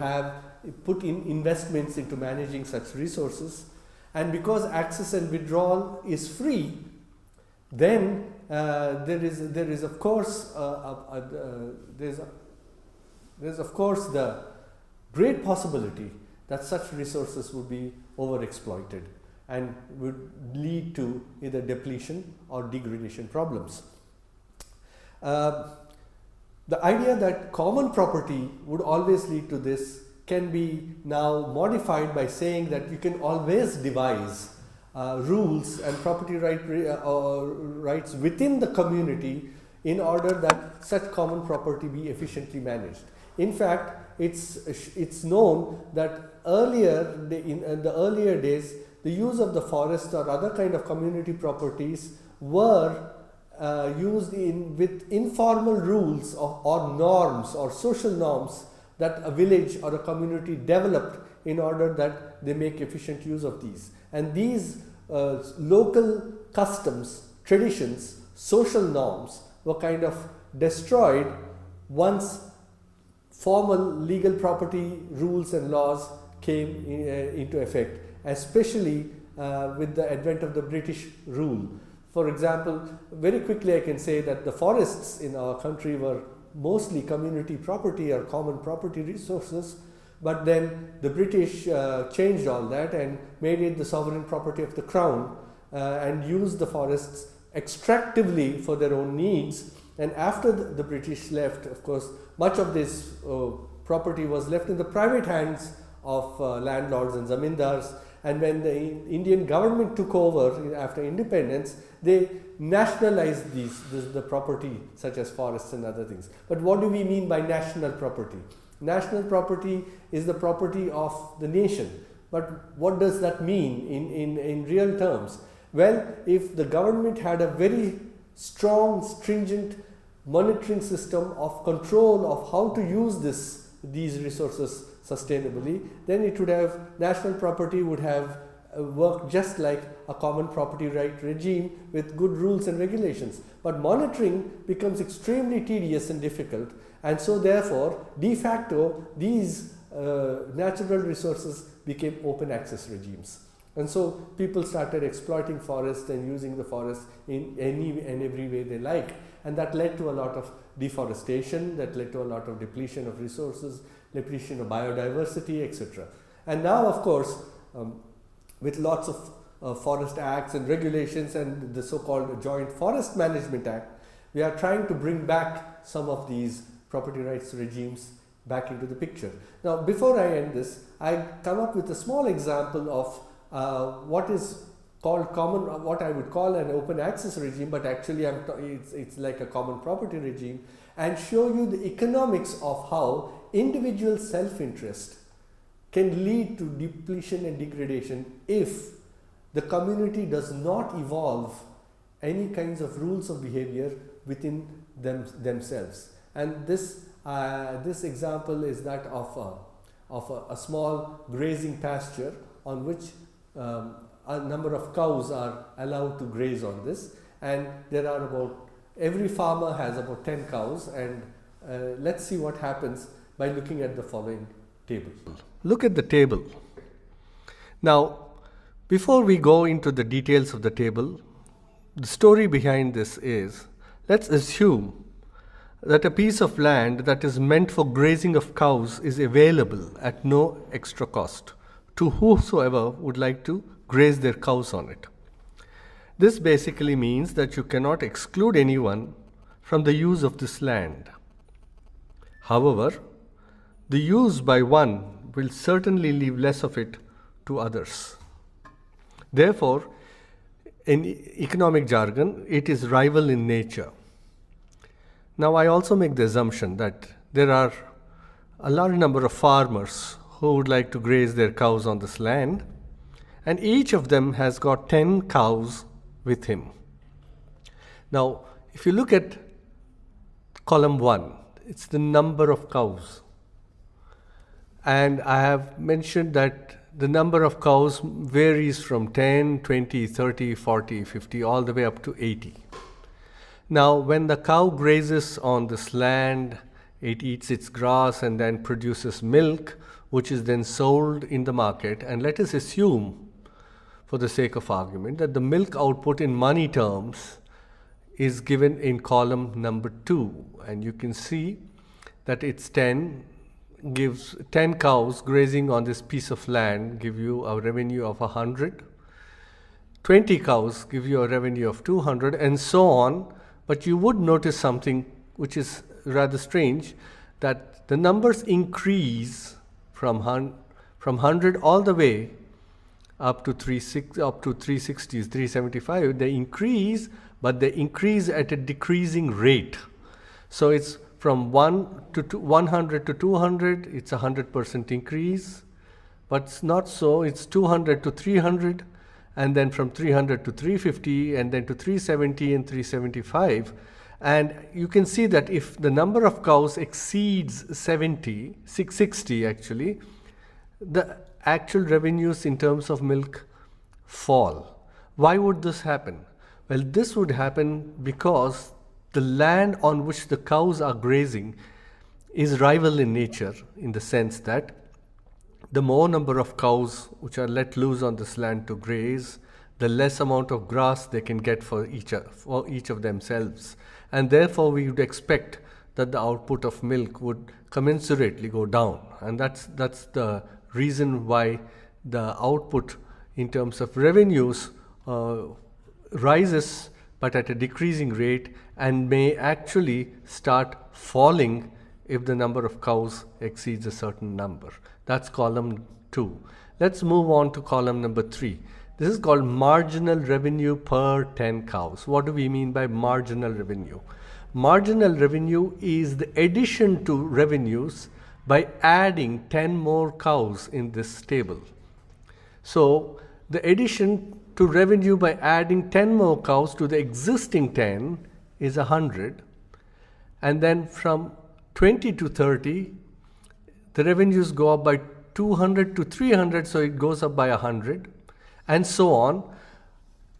put in investments into managing such resources. And because access and withdrawal is free, then there is of course the great possibility that such resources would be overexploited and would lead to either depletion or degradation problems. The idea that common property would always lead to this can be now modified by saying that you can always devise rules and property rights within the community in order that such common property be efficiently managed. In fact, it's known that in the earlier days, the use of the forest or other kind of community properties were used with informal rules or norms or social norms that a village or a community developed in order that they make efficient use of these. And these local customs, traditions, social norms were kind of destroyed once formal legal property rules and laws came into effect, especially with the advent of the British rule. For example, very quickly I can say that the forests in our country were mostly community property or common property resources, but then the British changed all that and made it the sovereign property of the crown and used the forests extractively for their own needs. And after the British left, of course, much of this property was left in the private hands of landlords and zamindars. And when the Indian government took over after independence, they nationalized the property such as forests and other things. But what do we mean by national property? National property is the property of the nation. But what does that mean in real terms? Well, if the government had a very strong, stringent monitoring system of control of how to use these resources sustainably, then it would have, national property would have worked just like a common property right regime with good rules and regulations. But monitoring becomes extremely tedious and difficult, and so therefore de facto these natural resources became open access regimes. And so people started exploiting forests and using the forest in any and every way they like, and that led to a lot of deforestation, that led to a lot of depletion of resources, depletion of biodiversity, etc. And now, of course, with lots of forest acts and regulations and the so-called Joint Forest Management Act, we are trying to bring back some of these property rights regimes back into the picture. Now, before I end this, I come up with a small example of what is called what I would call an open access regime, but actually it's like a common property regime, and show you the economics of how individual self-interest can lead to depletion and degradation if the community does not evolve any kinds of rules of behavior within themselves. And this example is that of a small grazing pasture on which a number of cows are allowed to graze on this, and there are every farmer has about 10 cows, and let's see what happens by looking at the following table. Look at the table. Now, before we go into the details of the table, the story behind this is, let's assume that a piece of land that is meant for grazing of cows is available at no extra cost to whosoever would like to graze their cows on it. This basically means that you cannot exclude anyone from the use of this land. However, the use by one will certainly leave less of it to others. Therefore, in economic jargon, it is rival in nature. Now, I also make the assumption that there are a large number of farmers who would like to graze their cows on this land, and each of them has got 10 cows with him. Now, if you look at column 1, it's the number of cows. And I have mentioned that the number of cows varies from 10, 20, 30, 40, 50, all the way up to 80. Now, when the cow grazes on this land, it eats its grass and then produces milk, which is then sold in the market. And let us assume, for the sake of argument, that the milk output in money terms is given in column number 2. And you can see that it's 10, gives 10 cows grazing on this piece of land give you a revenue of 100. 20 cows give you a revenue of 200, and so on. But you would notice something which is rather strange, that the numbers increase from 100 all the way up to 360s, 375. They increase, but they increase at a decreasing rate. So it's from 100 to 200, it's 100% increase. But it's not so. It's 200 to 300, and then from 300 to 350, and then to 370 and 375. And you can see that if the number of cows exceeds 660 actually, the actual revenues in terms of milk fall. Why would this happen? Well, this would happen because the land on which the cows are grazing is rival in nature, in the sense that the more number of cows which are let loose on this land to graze, the less amount of grass they can get for each of themselves. And therefore, we would expect that the output of milk would commensurately go down. And that's the reason why the output in terms of revenues rises, but at a decreasing rate, and may actually start falling if the number of cows exceeds a certain number. That's column 2. Let's move on to column number 3. This is called marginal revenue per 10 cows. What do we mean by marginal revenue? Marginal revenue is the addition to revenues by adding 10 more cows in this table. So the addition to revenue by adding 10 more cows to the existing 10 is 100. And then from 20 to 30, the revenues go up by 200 to 300, so it goes up by 100. And so on.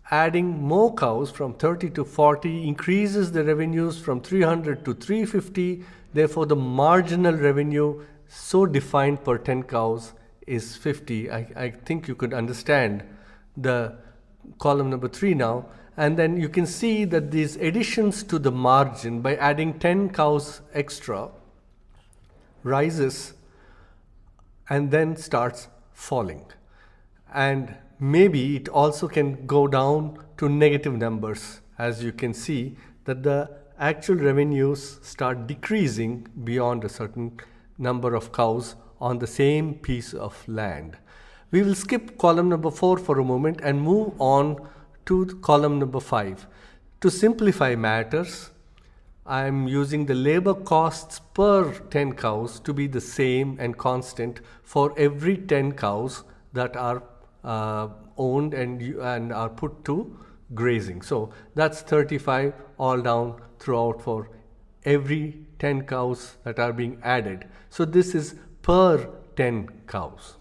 Adding more cows from 30 to 40 increases the revenues from 300 to 350. Therefore, the marginal revenue so defined per 10 cows is 50. I think you could understand the column number 3 now. And then you can see that these additions to the margin by adding 10 cows extra rises and then starts falling. And maybe it also can go down to negative numbers, as you can see that the actual revenues start decreasing beyond a certain number of cows on the same piece of land. We will skip column number 4 for a moment and move on to column number 5. To simplify matters, I am using the labor costs per 10 cows to be the same and constant for every 10 cows that are owned and are put to grazing. So that's 35 all down throughout for every 10 cows that are being added. So this is per 10 cows.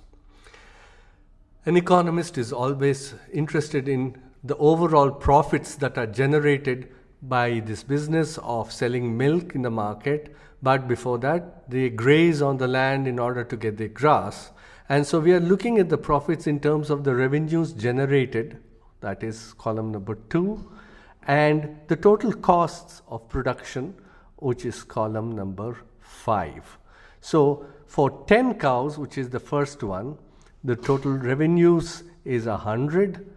An economist is always interested in the overall profits that are generated by this business of selling milk in the market, but before that they graze on the land in order to get the grass. And so we are looking at the profits in terms of the revenues generated, that is column number 2, and the total costs of production, which is column number 5. So for 10 cows, which is the first one, the total revenues is 100,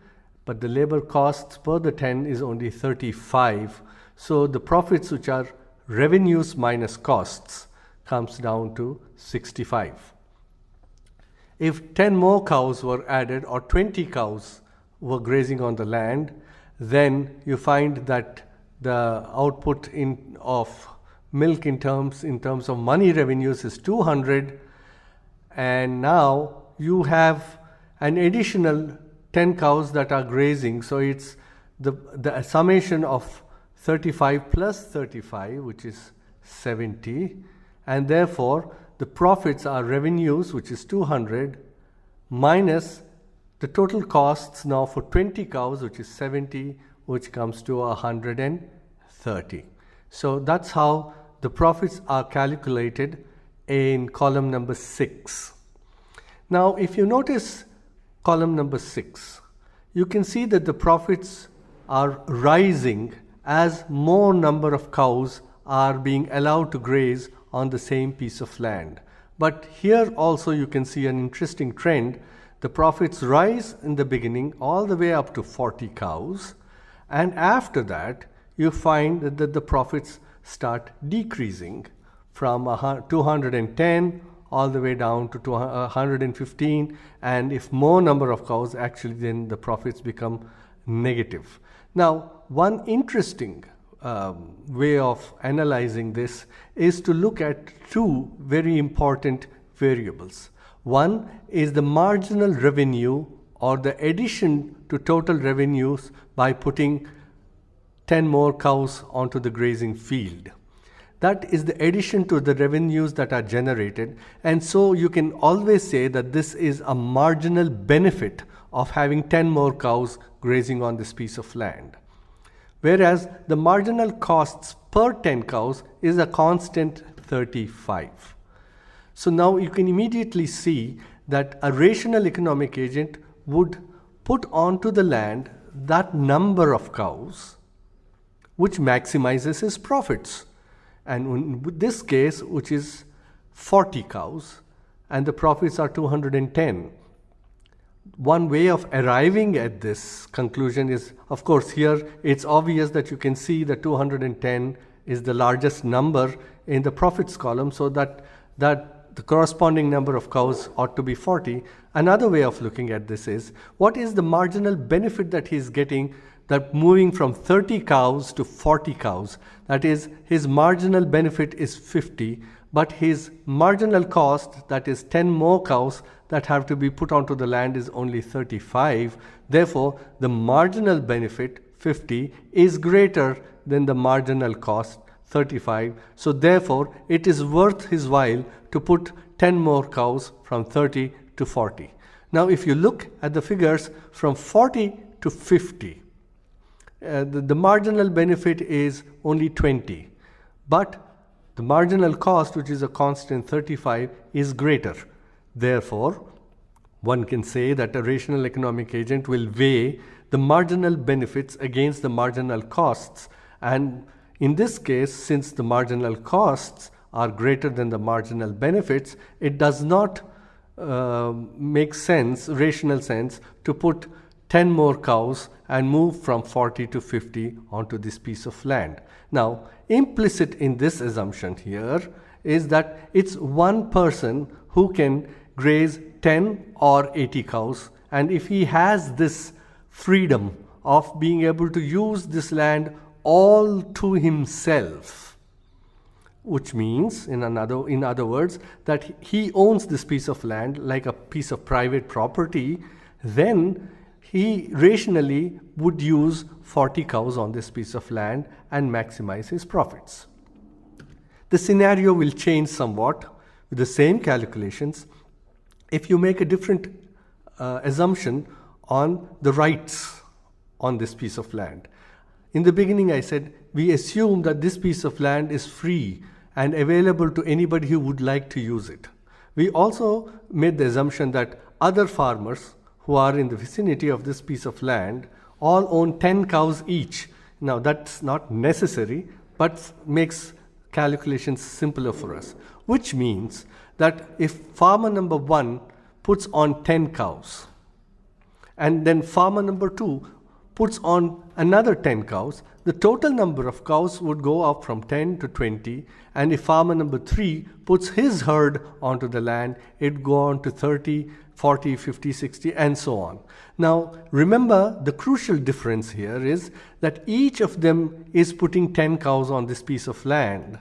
but the labor costs per the 10 is only 35. So the profits, which are revenues minus costs, comes down to 65. If 10 more cows were added or 20 cows were grazing on the land, then you find that the output of milk in terms of money revenues is 200, and now you have an additional 10 cows that are grazing, so it's the summation of 35 plus 35, which is 70, and therefore the profits are revenues, which is 200, minus the total costs now for 20 cows, which is 70, which comes to 130. So that's how the profits are calculated in column number 6. Now, if you notice column number 6, you can see that the profits are rising as more number of cows are being allowed to graze on the same piece of land. But here also you can see an interesting trend. The profits rise in the beginning all the way up to 40 cows, and after that you find that the profits start decreasing from 210 all the way down to 115, and if more number of cows, actually then the profits become negative. Now, one interesting way of analyzing this is to look at two very important variables. One is the marginal revenue, or the addition to total revenues by putting 10 more cows onto the grazing field. That is the addition to the revenues that are generated, and so you can always say that this is a marginal benefit of having 10 more cows grazing on this piece of land. Whereas the marginal costs per 10 cows is a constant 35. So now you can immediately see that a rational economic agent would put onto the land that number of cows which maximizes his profits. And in this case, which is 40 cows, and the profits are 210. One way of arriving at this conclusion is, of course, here it's obvious that you can see that 210 is the largest number in the profits column, so that the corresponding number of cows ought to be 40. Another way of looking at this is, what is the marginal benefit that he's getting, that moving from 30 cows to 40 cows? That is, his marginal benefit is 50, but his marginal cost, that is 10 more cows that have to be put onto the land, is only 35. Therefore, the marginal benefit, 50, is greater than the marginal cost, 35. So therefore, it is worth his while to put 10 more cows from 30 to 40. Now, if you look at the figures from 40 to 50, the marginal benefit is only 20, but the marginal cost, which is a constant 35, is greater. Therefore, one can say that a rational economic agent will weigh the marginal benefits against the marginal costs, and in this case, since the marginal costs are greater than the marginal benefits, it does not make sense, rational sense, to put 10 more cows and move from 40 to 50 onto this piece of land. Now, implicit in this assumption here is that it's one person who can graze 10 or 80 cows, and if he has this freedom of being able to use this land all to himself, which means, in other words, that he owns this piece of land like a piece of private property, then he rationally would use 40 cows on this piece of land and maximize his profits. The scenario will change somewhat with the same calculations if you make a different assumption on the rights on this piece of land. In the beginning, I said we assume that this piece of land is free and available to anybody who would like to use it. We also made the assumption that other farmers who are in the vicinity of this piece of land all own 10 cows each. Now, that's not necessary, but makes calculations simpler for us, which means that if farmer number 1 puts on 10 cows, and then farmer number 2 puts on another 10 cows, the total number of cows would go up from 10 to 20, and if farmer number 3 puts his herd onto the land, it would go on to 30, 40, 50, 60, and so on. Now, remember, the crucial difference here is that each of them is putting 10 cows on this piece of land,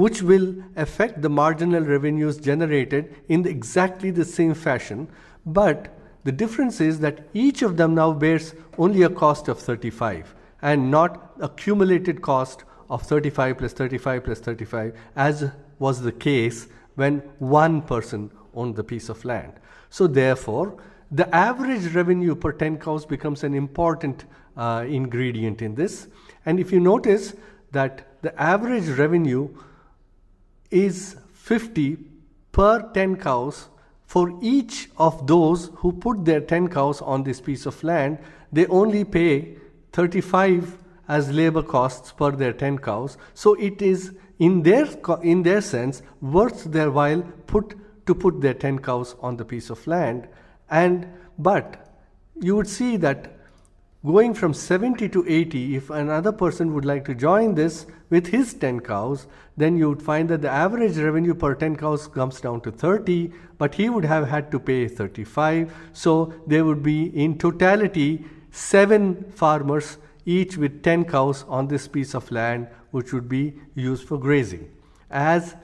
which will affect the marginal revenues generated in exactly the same fashion, but the difference is that each of them now bears only a cost of 35 and not accumulated cost of 35 plus 35 plus 35 as was the case when one person owned the piece of land. So therefore, the average revenue per 10 cows becomes an important ingredient in this. And if you notice that the average revenue is 50 per 10 cows for each of those who put their 10 cows on this piece of land, they only pay 35 as labor costs per their 10 cows. So it is in their sense worth their while to put their 10 cows on the piece of land. But you would see that going from 70 to 80, if another person would like to join this with his 10 cows, then you would find that the average revenue per 10 cows comes down to 30, but he would have had to pay 35. So there would be in totality 7 farmers, each with 10 cows on this piece of land, which would be used for grazing. As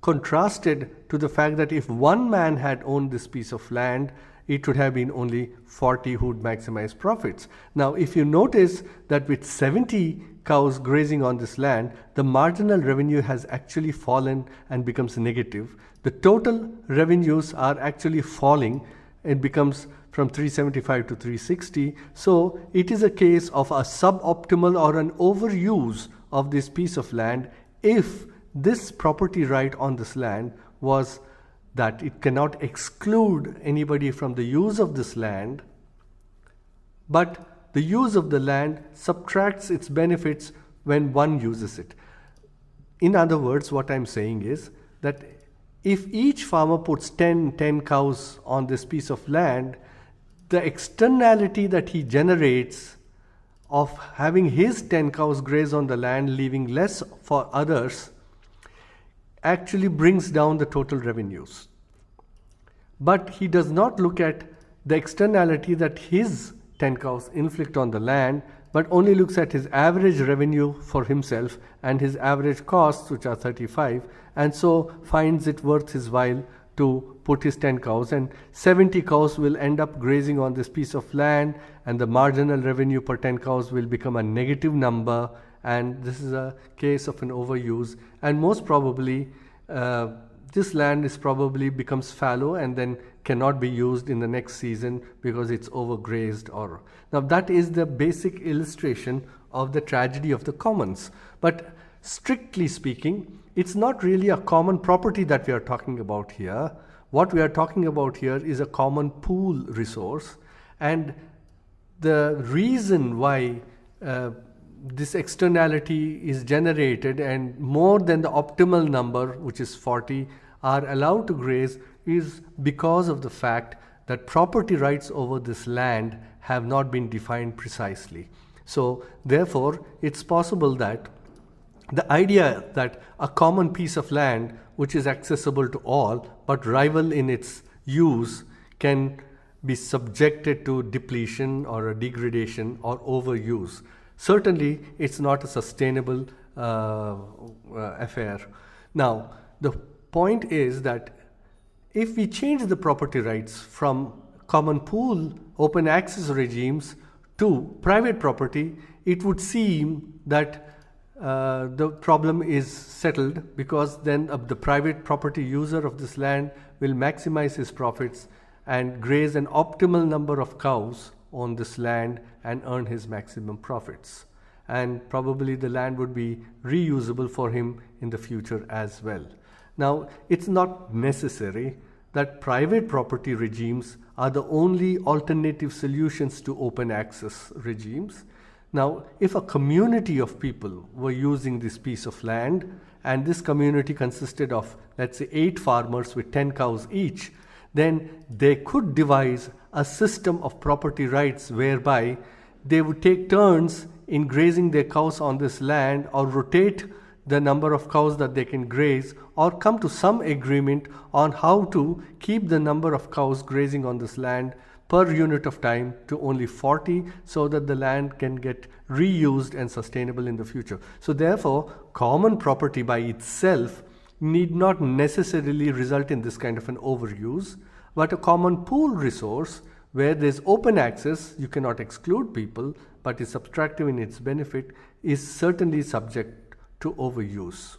contrasted to the fact that if one man had owned this piece of land, it would have been only 40 who would maximize profits. Now, if you notice that with 70 cows grazing on this land, the marginal revenue has actually fallen and becomes negative. The total revenues are actually falling. It becomes from 375 to 360. So it is a case of a suboptimal or an overuse of this piece of land if this property right on this land was that it cannot exclude anybody from the use of this land, but the use of the land subtracts its benefits when one uses it. In other words, what I'm saying is that if each farmer puts 10 cows on this piece of land, the externality that he generates of having his 10 cows graze on the land, leaving less for others, actually brings down the total revenues. But he does not look at the externality that his 10 cows inflict on the land, but only looks at his average revenue for himself and his average costs, which are 35, and so finds it worth his while to put his 10 cows, and 70 cows will end up grazing on this piece of land, and the marginal revenue per 10 cows will become a negative number, and this is a case of an overuse. And most probably this land is probably becomes fallow and then cannot be used in the next season because it's overgrazed. Now that is the basic illustration of the tragedy of the commons. But strictly speaking, it's not really a common property that we are talking about here. What we are talking about here is a common pool resource, and the reason why this externality is generated and more than the optimal number, which is 40, are allowed to graze is because of the fact that property rights over this land have not been defined precisely. So therefore, it's possible that the idea that a common piece of land which is accessible to all but rival in its use can be subjected to depletion or a degradation or overuse. Certainly, it's not a sustainable affair. Now, the point is that if we change the property rights from common pool open access regimes to private property, it would seem that the problem is settled, because then the private property user of this land will maximize his profits and graze an optimal number of cows on this land and earn his maximum profits. And probably the land would be reusable for him in the future as well. Now, it's not necessary that private property regimes are the only alternative solutions to open access regimes. Now, if a community of people were using this piece of land, and this community consisted of, let's say, 8 farmers with 10 cows each, then they could devise a system of property rights whereby they would take turns in grazing their cows on this land, or rotate the number of cows that they can graze, or come to some agreement on how to keep the number of cows grazing on this land per unit of time to only 40, so that the land can get reused and sustainable in the future. So therefore, common property by itself need not necessarily result in this kind of an overuse, but a common pool resource where there's open access, you cannot exclude people, but is subtractive in its benefit, is certainly subject to overuse.